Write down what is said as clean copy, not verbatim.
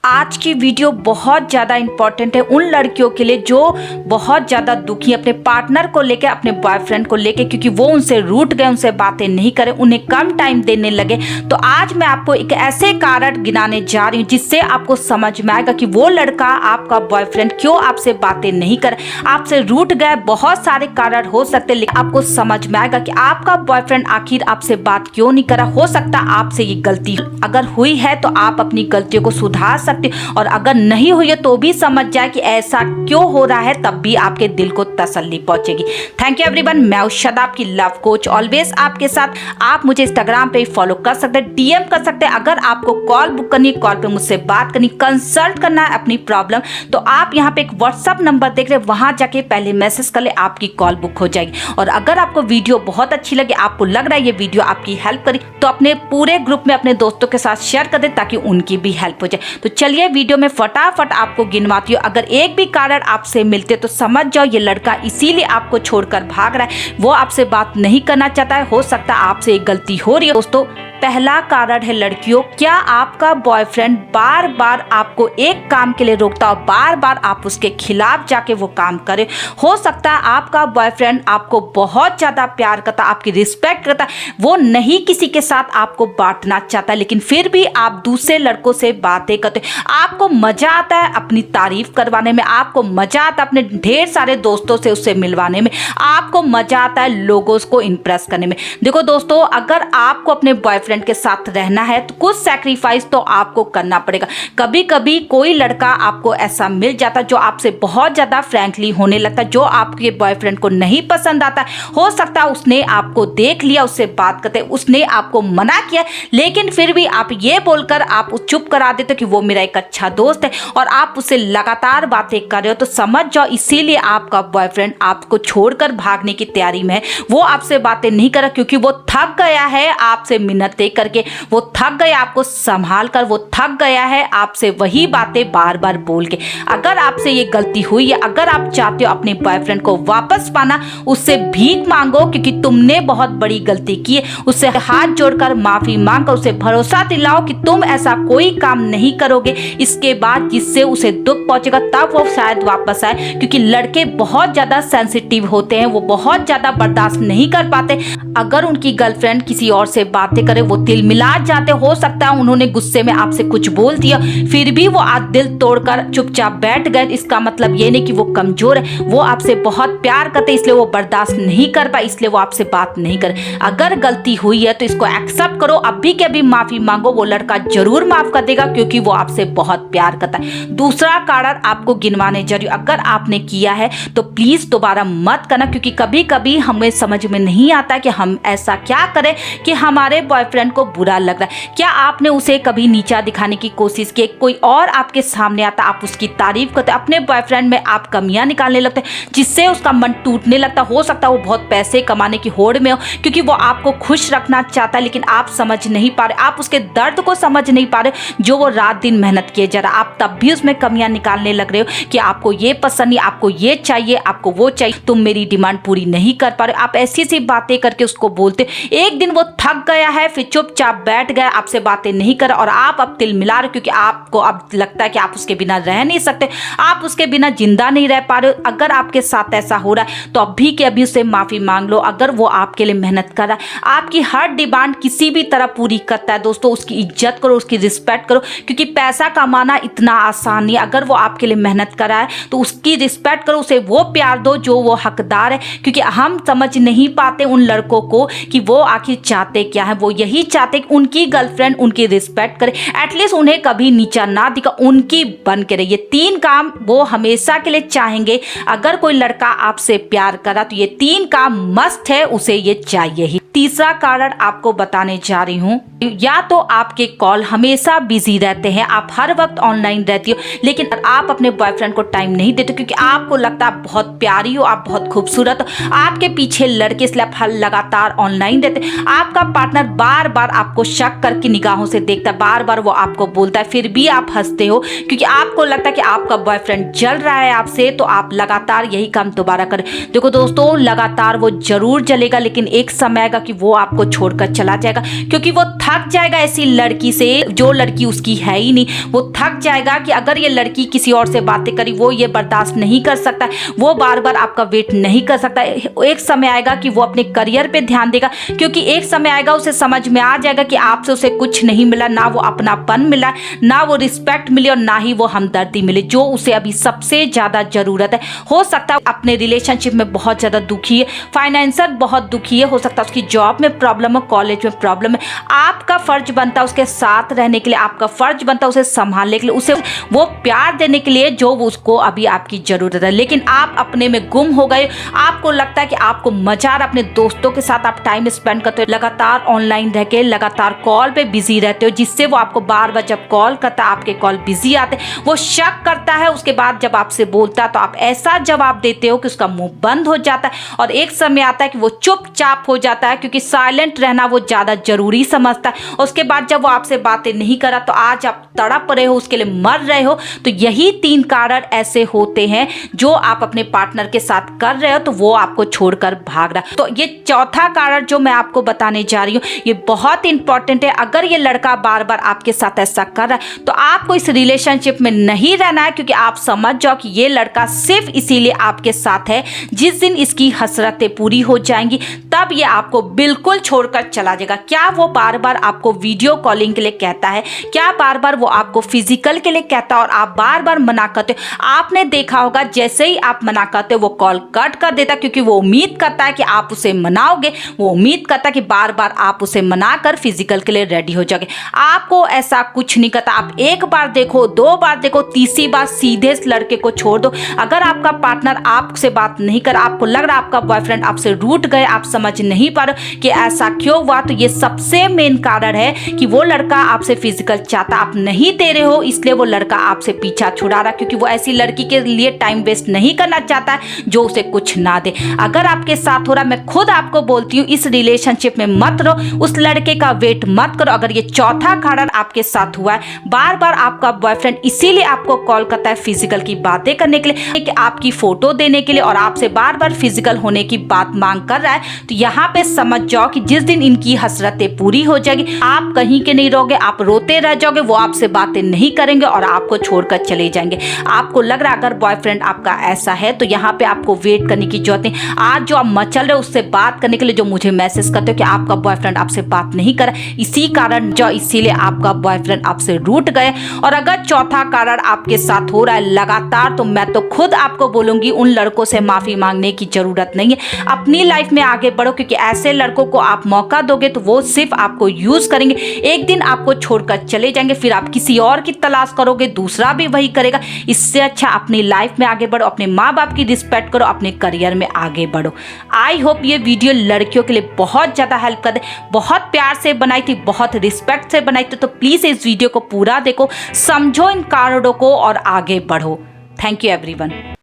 आज की वीडियो बहुत ज़्यादा इम्पॉर्टेंट है उन लड़कियों के लिए जो बहुत ज़्यादा दुखी अपने पार्टनर को लेके, अपने बॉयफ्रेंड को लेके, क्योंकि वो उनसे रूठ गए, उनसे बातें नहीं करे, उन्हें कम टाइम देने लगे। तो आज मैं आपको एक ऐसे कारण गिनाने जा रही हूँ जिससे आपको समझ में आएगा कि वो लड़का, आपका बॉयफ्रेंड क्यों आपसे बातें नहीं करे, आपसे रूठ गए। बहुत सारे कारण हो सकते हैं, लेकिन आपको समझ में आएगा कि आपका बॉयफ्रेंड आखिर आपसे बात क्यों नहीं करा। हो सकता आपसे ये गलती अगर हुई है तो आप अपनी गलतियों को सुधार सकते, और अगर नहीं हुई है तो भी समझ जाए कि ऐसा क्यों हो रहा है, तब भी आपके दिल को तसल्ली पहुंचेगी। थैंक यू एवरीवन, मैं उषा आपकी लव कोच, ऑलवेज आपके साथ। आप मुझे इंस्टाग्राम पे फॉलो कर सकते हैं, डीएम कर सकते हैं। अगर आपको कॉल बुक करनी, कॉल पे मुझसे बात करनी, कंसल्ट करना है अपनी प्रॉब्लम, तो आप यहाँ पे एक व्हाट्सअप नंबर देख रहे हैं, वहां जाके पहले मैसेज कर ले, आपकी कॉल बुक हो जाएगी। और अगर आपको वीडियो बहुत अच्छी लगे, आपको लग रहा है ये वीडियो आपकी हेल्प करी, तो अपने पूरे ग्रुप में अपने दोस्तों के साथ शेयर कर दे ताकि उनकी भी हेल्प हो जाए। तो चलिए वीडियो में फटाफट आपको गिनवाती हूँ। अगर एक भी कारण आपसे मिलते तो समझ जाओ ये लड़का इसीलिए आपको छोड़कर भाग रहा है, वो आपसे बात नहीं करना चाहता है। हो सकता है आपसे एक गलती हो रही है। दोस्तों, पहला कारण है लड़कियों, क्या आपका बॉयफ्रेंड बार बार आपको एक काम के लिए रोकता और बार बार आप उसके खिलाफ जाके वो काम करे। हो सकता है आपका बॉयफ्रेंड आपको बहुत ज्यादा प्यार करता, आपकी रिस्पेक्ट करता, वो नहीं किसी के साथ आपको बांटना चाहता, लेकिन फिर भी आप दूसरे लड़कों से बातें करते। आपको मजा आता है अपनी तारीफ करवाने में, आपको मजा आता है अपने ढेर सारे दोस्तों से उससे मिलवाने में, आपको मजा आता है लोगों को इंप्रेस करने में। देखो दोस्तों, अगर आपको अपने बॉयफ्रेंड के साथ रहना है तो कुछ सैक्रिफाइस तो आपको करना पड़ेगा। कभी कभी कोई लड़का आपको ऐसा मिल जाता जो आपसे बहुत ज्यादा फ्रैंकली होने लगता, जो आपके बॉयफ्रेंड को नहीं पसंद आता। हो सकता है उसने आपको देख लिया, उससे बात करते, उसने आपको मना किया, लेकिन फिर भी आप ये बोलकर आप चुप करा देते कि वो मेरा एक अच्छा दोस्त है, और आप उससे लगातार बातें कर रहे हो। तो समझ जाओ इसीलिए आपका बॉयफ्रेंड आपको छोड़कर भागने की तैयारी में है। वो आपसे बातें नहीं कर रहा क्योंकि वो थक गया है आपसे मिन्नत करके, वो थक गया आपको संभाल कर, वो थक गया है आपसे वही बातें बार बार बोल के। अगर आपसे ये गलती हुई है, अगर आप चाहते हो अपने बॉयफ्रेंड को वापस पाना, उससे भीख मांगो, क्योंकि तुमने बहुत बड़ी गलती की है। उससे हाथ जोड़कर माफी मांगकर उसे भरोसा दिलाओ कि तुम ऐसा कोई काम नहीं करोगे इसके बाद जिससे उसे दुख पहुंचेगा, तब वो शायद वापस आए। क्योंकि लड़के बहुत ज्यादा सेंसिटिव होते हैं, वो बहुत ज्यादा बर्दाश्त नहीं कर पाते। अगर उनकी गर्लफ्रेंड किसी और से बातें करे वो दिल मिला जाते। हो सकता है उन्होंने गुस्से में आपसे कुछ बोल दिया, फिर भी वो आज दिल तोड़कर चुपचाप बैठ गए। इसका मतलब ये नहीं कि वो कमजोर है, वो आपसे बहुत प्यार करते, इसलिए वो बर्दाश्त नहीं कर पाए, इसलिए वो आपसे बात नहीं करे। अगर गलती हुई है तो इसको एक्सेप्ट करो, अभी के अभी माफी मांगो, वो लड़का जरूर माफ कर देगा क्योंकि वो आपसे बहुत प्यार करता है। दूसरा कारण आपको गिनवाने जा रही हूं, अगर आपने किया है तो प्लीज दोबारा मत करना, क्योंकि कभी कभी हमें समझ में नहीं आता कि हम ऐसा क्या करें कि हमारे बॉयफ्रेंड को बुरा लग रहा है। क्या आपने उसे कभी नीचा दिखाने की कोशिश की? कोई और आपके सामने आता, आप उसकी तारीफ करते, अपने बॉयफ्रेंड में आप कमियां निकालने लगते, जिससे उसका मन टूटने लगता। हो सकता है वो बहुत पैसे कमाने की होड़ में हो, क्योंकि वो आपको खुश रखना चाहता है, लेकिन आप समझ नहीं पा रहे, आप उसके दर्द को समझ नहीं पा रहे जो वो रात दिन मेहनत किए जा रहा। आप तब भी उसमें कमियां निकालने लग रहे हो कि आपको ये पसंद नहीं, आपको ये चाहिए, आपको वो चाहिए, तुम मेरी डिमांड पूरी नहीं कर पा रहे। आप ऐसी सी बातें करके उसको बोलते। एक दिन वो थक गया है, फिर चुपचाप बैठ गया, आपसे बातें नहीं कर, और आप अब तिल मिला रहे, क्योंकि आपको अब लगता है कि आप उसके बिना रह नहीं सकते, आप उसके बिना जिंदा नहीं रह पा रहे हो। अगर आपके साथ ऐसा हो रहा है तो अभी के अभी उससे माफी मांग लो। अगर वो आपके लिए मेहनत कर रहा है, आपकी हर डिमांड किसी भी तरह पूरी करता है, दोस्तों उसकी इज्जत करो, उसकी रिस्पेक्ट करो, क्योंकि पैसा कमाना इतना आसान नहीं। अगर वो आपके लिए मेहनत कर रहा है तो उसकी रिस्पेक्ट करो, उसे वो प्यार दो जो वो हकदार है। क्योंकि हम समझ नहीं पाते उन लड़कों को कि वो आखिर चाहते क्या है। वो यही चाहते कि उनकी गर्लफ्रेंड उनकी रिस्पेक्ट करे, एटलीस्ट उन्हें कभी नीचा ना दिखा, उनकी बन के रहे। ये 3 काम वो हमेशा के लिए चाहेंगे। अगर कोई लड़का आपसे प्यार करा तो ये 3 काम मस्ट है, उसे ये चाहिए ही। तीसरा कारण आपको बताने जा रही हूँ, या तो आपके कॉल हमेशा बिजी रहते हैं, आप हर वक्त ऑनलाइन रहती हो, लेकिन आप अपने बॉयफ्रेंड को टाइम नहीं देते, क्योंकि आपको लगता है आप बहुत प्यारी हो, आप बहुत खूबसूरत हो, आपके पीछे लड़के, इसलिए आप हर लगातार ऑनलाइन रहते। आपका पार्टनर बार बार आपको शक करके निगाहों से देखता है, बार बार वो आपको बोलता है, फिर भी आप हंसते हो, क्योंकि आपको लगता है कि आपका बॉयफ्रेंड जल रहा है आपसे, तो आप लगातार यही काम दोबारा करें। देखो दोस्तों, लगातार वो जरूर जलेगा, लेकिन एक समय जाएगा कि वो आपको छोड़कर चला जाएगा, क्योंकि वो थक जाएगा ऐसी लड़की से जो लड़की उसकी है ही नहीं। वो थक जाएगा कि अगर ये लड़की किसी और से बातें करी, वो ये बर्दाश्त नहीं कर सकता, वो बार बार आपका वेट नहीं कर सकता। एक समय आएगा कि वो अपने करियर पे ध्यान देगा, क्योंकि एक समय आएगा उसे समझ में आ जाएगा कि आपसे उसे कुछ नहीं मिला, ना वो अपनापन मिला, ना वो रिस्पेक्ट मिली और ना ही वो हमदर्दी मिली जो उसे अभी सबसे ज्यादा जरूरत है। हो सकता है अपने रिलेशनशिप में बहुत ज्यादा दुखी है, फाइनेंशियल बहुत दुखी है, हो सकता है उसकी जॉब में प्रॉब्लम है, कॉलेज में प्रॉब्लम है। आपका फर्ज बनता है उसके साथ रहने के लिए, आपका फर्ज बनता है उसे संभालने के लिए, उसे वो प्यार देने के लिए जो उसको अभी आपकी जरूरत है। लेकिन आप अपने में गुम हो गए। आपको लगता है कि आपको मजा आ रहा, अपने दोस्तों के साथ आप टाइम स्पेंड करते हो, लगातार ऑनलाइन रह के लगातार कॉल पे बिजी रहते हो, जिससे वो आपको बार बार जब कॉल करता है आपके कॉल बिजी आते, वो शक करता है। उसके बाद जब आपसे बोलता है तो आप ऐसा जवाब देते हो कि उसका मुंह बंद हो जाता है और एक समय आता है कि वो चुपचाप हो जाता है, क्योंकि साइलेंट रहना वो ज्यादा जरूरी समझता है। उसके बाद जब वो आपसे बातें नहीं करा तो आज आप तड़प रहे हो, उसके लिए मर रहे हो। तो यही 3 कारण ऐसे होते हैं जो आप अपने पार्टनर के साथ कर रहे हो तो वो आपको छोड़कर भाग रहा है। तो ये चौथा कारण जो मैं आपको बताने जा रही हूँ ये बहुत इंपॉर्टेंट है। अगर ये लड़का बार बार आपके साथ ऐसा कर रहा है तो आपको इस रिलेशनशिप में नहीं रहना है, क्योंकि आप समझ जाओ कि ये लड़का सिर्फ इसीलिए आपके साथ है। जिस दिन इसकी हसरतें पूरी हो जाएंगी तब ये आपको बिल्कुल छोड़कर चला जाएगा। क्या वो बार बार आपको वीडियो कॉलिंग के लिए कहता है? क्या बार बार वो आपको फिजिकल के लिए कहता है और आप बार बार मना करते हो? आपने देखा होगा जैसे ही आप मना करते हो वो कॉल कट कर देता, क्योंकि वो उम्मीद करता है कि आप उसे मनाओगे, वो उम्मीद करता है कि बार बार आप उसे मनाकर फिजिकल के लिए रेडी हो जाओगे। आपको ऐसा कुछ नहीं करता। आप एक बार देखो, 2 बार देखो, तीसरी बार सीधे इस लड़के को छोड़ दो। अगर आपका पार्टनर आपसे बात नहीं कर, आपको लग रहा है आपका बॉयफ्रेंड आपसे रूठ गए, आप समझ नहीं पा रहे कि ऐसा क्यों हुआ, तो ये सबसे मेन कारण है कि वो लड़का आपसे फिजिकल चाहता, आप नहीं दे रहे हो, इसलिए वो लड़का आपसे पीछा छुड़ा रहा, क्योंकि वो ऐसी लड़की के लिए टाइम वेस्ट नहीं करना चाहता है जो उसे कुछ ना दे। अगर आपके साथ हो रहा, मैं खुद आपको बोलती हूँ इस रिलेशनशिप में मत रहो, उस लड़के का वेट मत करो। अगर ये चौथा कारण आपके साथ हुआ है, बार बार आपका बॉयफ्रेंड इसीलिए आपको कॉल करता है फिजिकल की बातें करने के लिए, कि आपकी फोटो देने के लिए और आपसे बार बार फिजिकल होने की बात मांग कर रहा है, तो यहाँ पे समझ जाओ कि जिस दिन इनकी हसरतें पूरी हो जाएगी आप कहीं के नहीं रहोगे, आप रोते रह जाओगे, वो आपसे बातें नहीं करेंगे और आपको छोड़कर चले जाएंगे। आपको लग रहा है अगर बॉयफ्रेंड आपका ऐसा है तो यहाँ पे आपको वेट करने की जरूरत नहीं। आज जो आप मचल रहे हो उससे बात करने के लिए, जो मुझे मैसेज करते हो कि आपका बॉयफ्रेंड आपसे बात नहीं कर, इसी कारण जो इसीलिए आपका बॉयफ्रेंड आपसे रूठ गए। और अगर चौथा कारण आपके साथ हो रहा है लगातार, तो मैं तो खुद आपको बोलूंगी उन लड़कों से माफी मांगने की जरूरत नहीं है। अपनी लाइफ में आगे बढ़ो, क्योंकि ऐसे लड़कों को आप मौका दोगे तो वो सिर्फ आपको यूज करेंगे, एक दिन आपको छोड़कर चले जाएंगे, फिर आप किसी और की तलाश करोगे, दूसरा भी वही करेगा। इससे अच्छा अपनी लाइफ में आगे बढ़ो, अपने माँ बाप की रिस्पेक्ट करो, अपने करियर में आगे बढ़ो। आई होप ये वीडियो लड़कियों के लिए बहुत ज्यादा हेल्प कर दे। बहुत प्यार से बनाई थी, बहुत रिस्पेक्ट से बनाई थी, तो प्लीज इस वीडियो को पूरा देखो, समझो इन कारणों को और आगे बढ़ो। Thank you everyone.